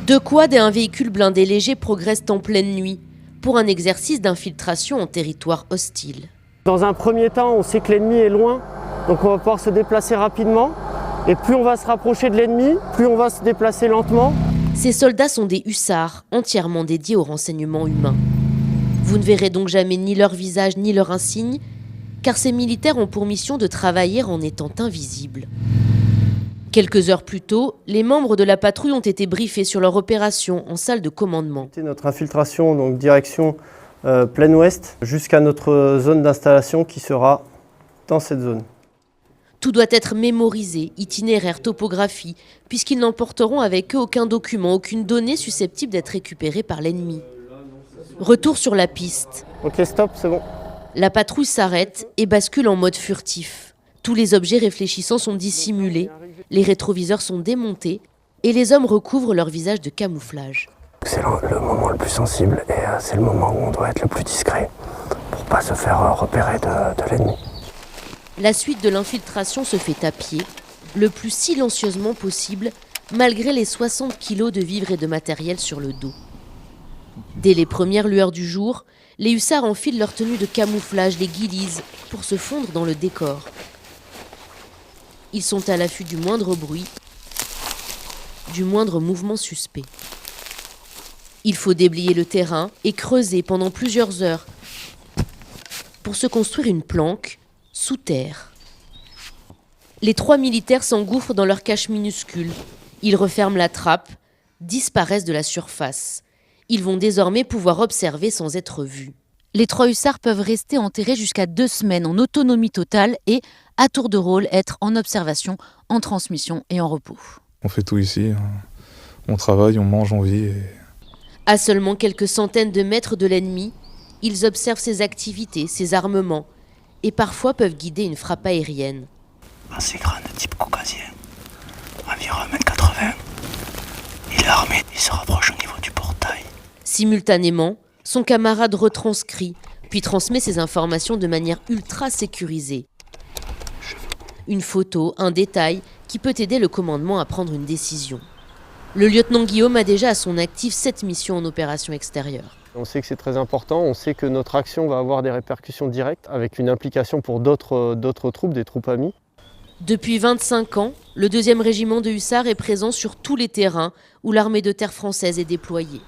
Deux quads et un véhicule blindé léger progressent en pleine nuit pour un exercice d'infiltration en territoire hostile. Dans un premier temps, on sait que l'ennemi est loin, donc on va pouvoir se déplacer rapidement. Et plus on va se rapprocher de l'ennemi, plus on va se déplacer lentement. Ces soldats sont des hussards entièrement dédiés au renseignement humain. Vous ne verrez donc jamais ni leur visage ni leur insigne, car ces militaires ont pour mission de travailler en étant invisibles. Quelques heures plus tôt, les membres de la patrouille ont été briefés sur leur opération en salle de commandement. Notre infiltration, donc direction plein ouest, jusqu'à notre zone d'installation qui sera dans cette zone. Tout doit être mémorisé, itinéraire, topographie, puisqu'ils n'emporteront avec eux aucun document, aucune donnée susceptible d'être récupérée par l'ennemi. Retour sur la piste. Ok, stop, c'est bon. La patrouille s'arrête et bascule en mode furtif. Tous les objets réfléchissants sont dissimulés, les rétroviseurs sont démontés et les hommes recouvrent leur visage de camouflage. C'est le moment le plus sensible et c'est le moment où on doit être le plus discret pour ne pas se faire repérer de l'ennemi. La suite de l'infiltration se fait à pied, le plus silencieusement possible, malgré les 60 kilos de vivres et de matériel sur le dos. Dès les premières lueurs du jour, les hussards enfilent leur tenue de camouflage, les ghillies, pour se fondre dans le décor. Ils sont à l'affût du moindre bruit, du moindre mouvement suspect. Il faut déblayer le terrain et creuser pendant plusieurs heures pour se construire une planque sous terre. Les trois militaires s'engouffrent dans leur cache minuscule. Ils referment la trappe, disparaissent de la surface. Ils vont désormais pouvoir observer sans être vus. Les trois hussards peuvent rester enterrés jusqu'à 2 semaines en autonomie totale et, à tour de rôle, être en observation, en transmission et en repos. On fait tout ici, on travaille, on mange, on vit. À seulement quelques centaines de mètres de l'ennemi, ils observent ses activités, ses armements, et parfois peuvent guider une frappe aérienne. Assez grand de type caucasien, environ 1m80. Il est armé, il se rapproche au niveau du portail. Simultanément, son camarade retranscrit, puis transmet ses informations de manière ultra sécurisée. Une photo, un détail qui peut aider le commandement à prendre une décision. Le lieutenant Guillaume a déjà à son actif 7 missions en opération extérieure. On sait que c'est très important, on sait que notre action va avoir des répercussions directes avec une implication pour d'autres troupes, des troupes amies. Depuis 25 ans, le 2e régiment de hussards est présent sur tous les terrains où l'armée de terre française est déployée.